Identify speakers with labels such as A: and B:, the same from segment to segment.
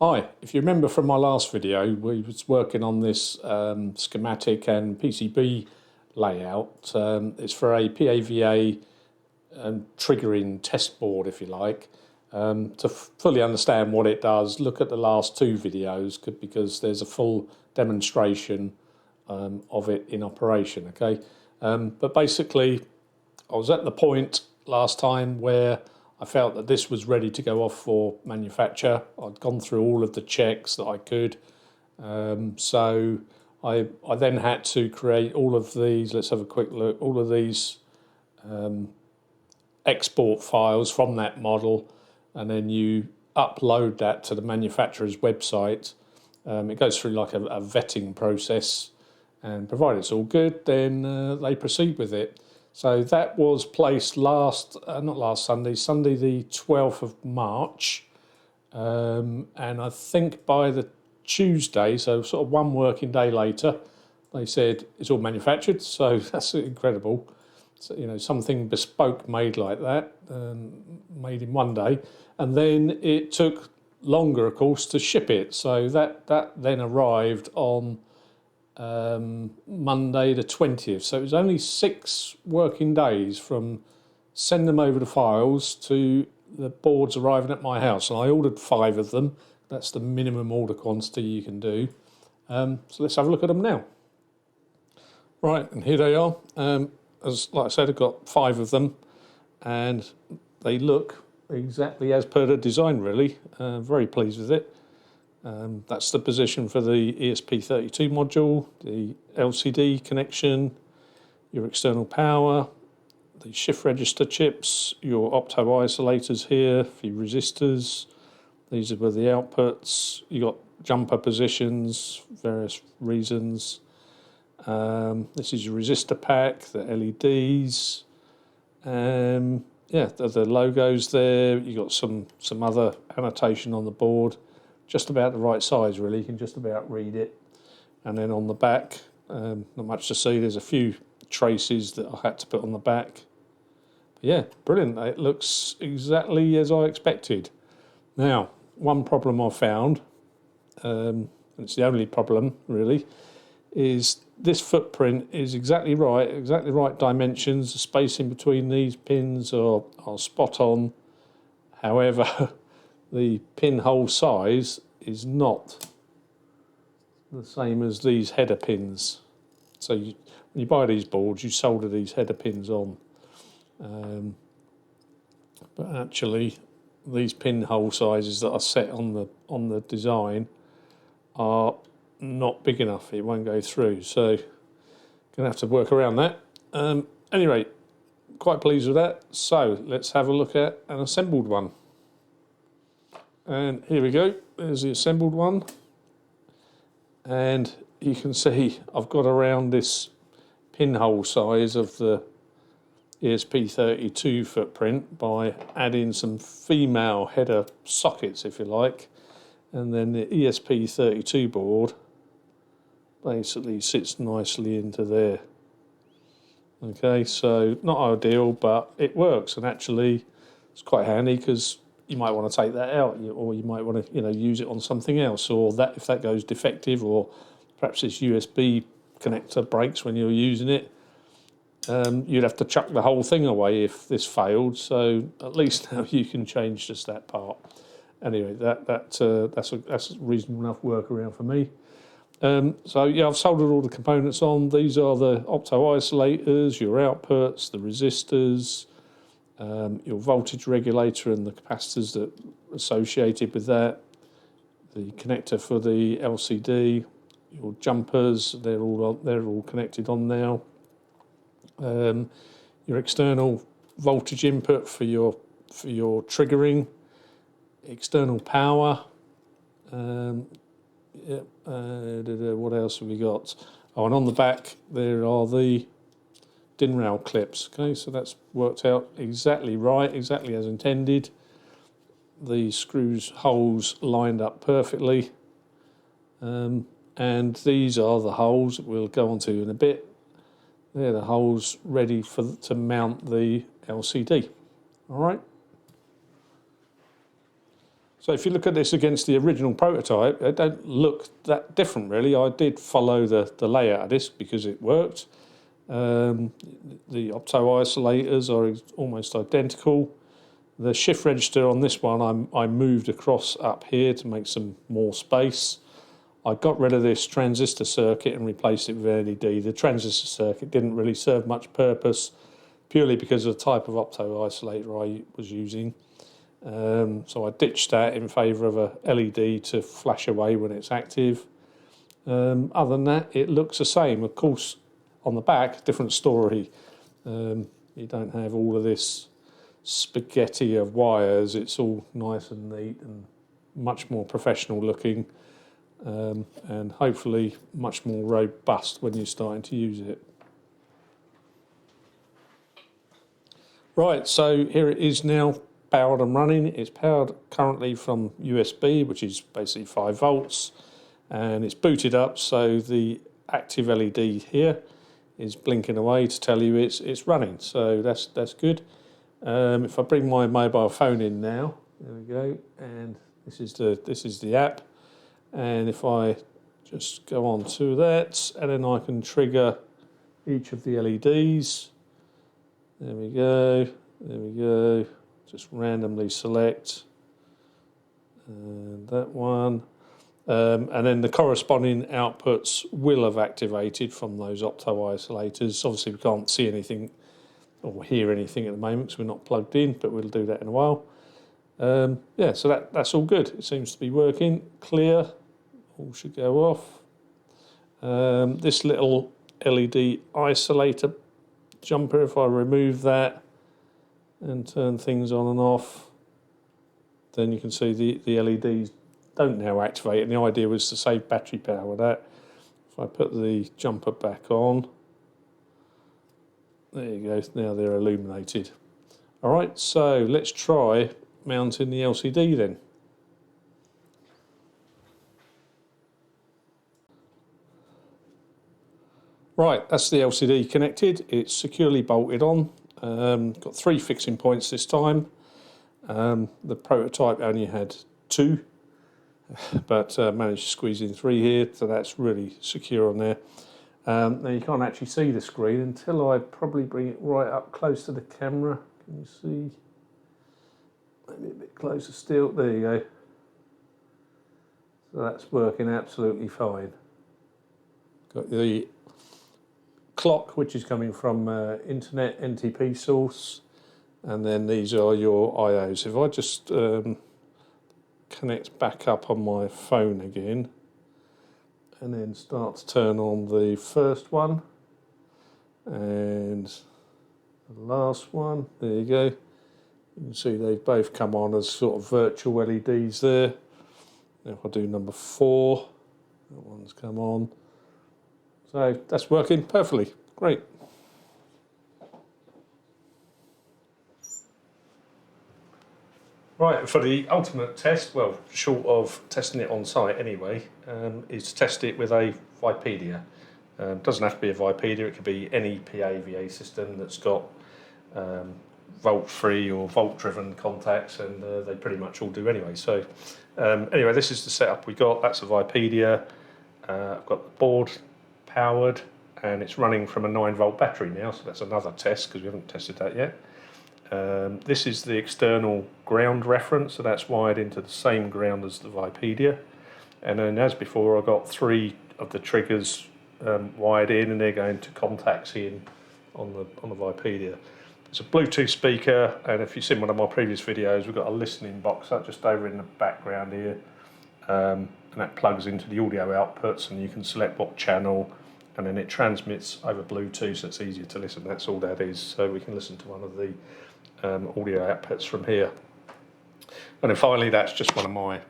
A: Hi, if you remember from my last video, we was working on this schematic and PCB layout. It's for a PAVA triggering test board, if you like. To fully understand what it does, look at the last two videos because there's a full demonstration of it in operation, okay? But basically, I was at the point last time where I felt that this was ready to go off for manufacture. I'd gone through all of the checks that I could. So I then had to create all of these, let's have a quick look, all of these export files from that model, and then you upload that to the manufacturer's website. It goes through like a vetting process, and provided it's all good, then they proceed with it. So that was placed not last Sunday, Sunday the 12th of March. And I think by the Tuesday, so sort of one working day later, they said it's all manufactured. So that's incredible. So, you know, something bespoke made like that, made in one day. And then it took longer, of course, to ship it. So that then arrived on Monday the 20th. So it was only 6 working days from send them over the files to the boards arriving at my house. And I ordered 5 of them. That's the minimum order quantity you can do. So let's have a look at them now. Right, and here they are. Like I said, I've got 5 of them, and they look exactly as per the design, really. Very pleased with it. That's the position for the ESP32 module, the LCD connection, your external power, the shift register chips, your opto isolators here for your resistors. These are where the outputs. You got jumper positions, various reasons. This is your resistor pack, the LEDs. Yeah, the logos there. You got some other annotation on the board. Just about the right size, really. You can just about read it. And then on the back, not much to see. There's a few traces that I had to put on the back. But yeah, brilliant. It looks exactly as I expected. Now, one problem I found, and it's the only problem really, is this footprint is exactly the right dimensions. The spacing between these pins are spot on. However, the pinhole size is not the same as these header pins. So when you buy these boards, you solder these header pins on. But actually, these pinhole sizes that are set on the design are not big enough. It won't go through. So gonna have to work around that. Anyway, quite pleased with that. So let's have a look at an assembled one. And here we go, there's the assembled one. And you can see I've got around this pinhole size of the ESP32 footprint by adding some female header sockets, if you like. And then the ESP32 board basically sits nicely into there. Okay, so not ideal, but it works, and actually it's quite handy because you might want to take that out, or you might want to, use it on something else, or that if that goes defective, or perhaps this USB connector breaks when you're using it, you'd have to chuck the whole thing away if this failed. So at least now you can change just that part. Anyway, that's a reasonable enough workaround for me. So yeah, I've soldered all the components on. These are the opto isolators, your outputs, the resistors, your voltage regulator and the capacitors that are associated with that, the connector for the LCD, your jumpers, they're all connected on now. Your external voltage input for your triggering, external power. What else have we got? Oh, and on the back there are the DIN rail clips. Okay, so that's worked out exactly right, exactly as intended. The screws holes lined up perfectly, and these are the holes that we'll go on to in a bit. They're the holes ready to mount the LCD. All right. So if you look at this against the original prototype, they don't look that different really. I did follow the layout of this because it worked. The opto isolators are almost identical. The shift register on this one I moved across up here to make some more space. I got rid of this transistor circuit and replaced it with LED. The transistor circuit didn't really serve much purpose, purely because of the type of opto isolator I was using. So I ditched that in favour of a LED to flash away when it's active. Other than that, it looks the same. Of course, on the back, different story. You don't have all of this spaghetti of wires. It's all nice and neat and much more professional looking, and hopefully much more robust when you're starting to use it. Right, so here it is now, powered and running. It's powered currently from USB, which is basically 5 volts, and it's booted up, so the active LED here is blinking away to tell you it's running, so that's good. If I bring my mobile phone in now, there we go, and this is the app, and if I just go on to that, and then I can trigger each of the LEDs. There we go, there we go. Just randomly select and that one. And then the corresponding outputs will have activated from those opto isolators. Obviously we can't see anything or hear anything at the moment because we're not plugged in, but we'll do that in a while. Yeah, so that's all good. It seems to be working. Clear, all should go off. This little LED isolator jumper, if I remove that and turn things on and off, then you can see the LEDs don't now activate, and the idea was to save battery power with that. If I put the jumper back on, there you go, now they're illuminated. Alright, so let's try mounting the LCD then. Right, that's the LCD connected. It's securely bolted on. Got 3 fixing points this time. The prototype only had 2, but managed to squeeze in 3 here, so that's really secure on there. Now you can't actually see the screen until I probably bring it right up close to the camera. Can you see? Maybe a bit closer still. There you go. So that's working absolutely fine. Got the clock, which is coming from internet NTP source, and then these are your IOs. If I just connect back up on my phone again and then start to turn on the first one and the last one, there you go. You can see they've both come on as sort of virtual LEDs there. Now if I do number 4, that one's come on. So that's working perfectly. Great. Right, for the ultimate test, well, short of testing it on site anyway, is to test it with a Vipedia. Doesn't have to be a Vipedia, it could be any PAVA system that's got volt-free or volt-driven contacts, and they pretty much all do anyway. So anyway, this is the setup we got. That's a Vipedia. I've got the board powered, and it's running from a 9-volt battery now, so that's another test because we haven't tested that yet. This is the external ground reference, so that's wired into the same ground as the Vipedia. And then as before, I've got 3 of the triggers wired in, and they're going to contacts in on the Vipedia. It's a Bluetooth speaker, and if you've seen one of my previous videos, we've got a listening box up just over in the background here, and that plugs into the audio outputs, and you can select what channel, and then it transmits over Bluetooth, so it's easier to listen. That's all that is, so we can listen to one of the audio outputs from here. And then finally, that's just one of my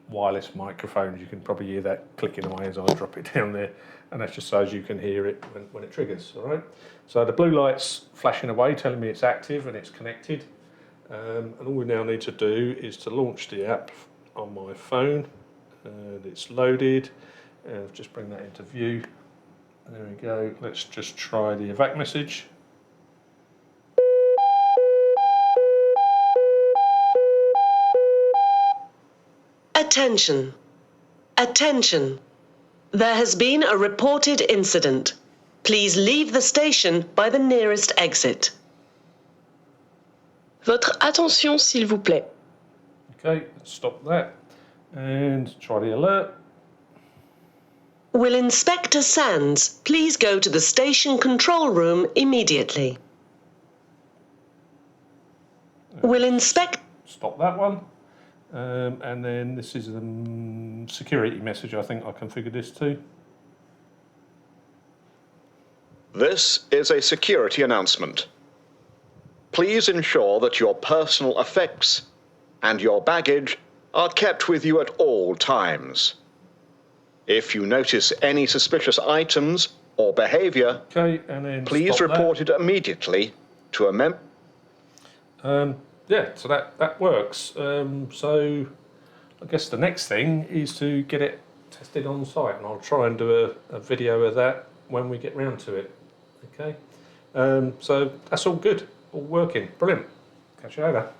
A: wireless microphones. You can probably hear that clicking away as I drop it down there, and that's just so as you can hear it when it triggers. All right. So the blue light's flashing away, telling me it's active and it's connected. And all we now need to do is to launch the app on my phone, and it's loaded. Just bring that into view. There we go. Let's just try the evac message.
B: Attention. Attention. There has been a reported incident. Please leave the station by the nearest exit. Votre attention, s'il vous plaît.
A: Okay, let's stop that and try the alert.
B: Will Inspector Sands please go to the station control room immediately? Will Inspector...
A: Stop that one. And then this is a security message, I think I configured this to.
C: This is a security announcement. Please ensure that your personal effects and your baggage are kept with you at all times. If you notice any suspicious items or behaviour,
A: Okay, and then
C: please report it immediately to a member.
A: Yeah, so that works. So I guess the next thing is to get it tested on site, and I'll try and do a video of that when we get round to it. Okay, so that's all good, all working, brilliant. Catch you later.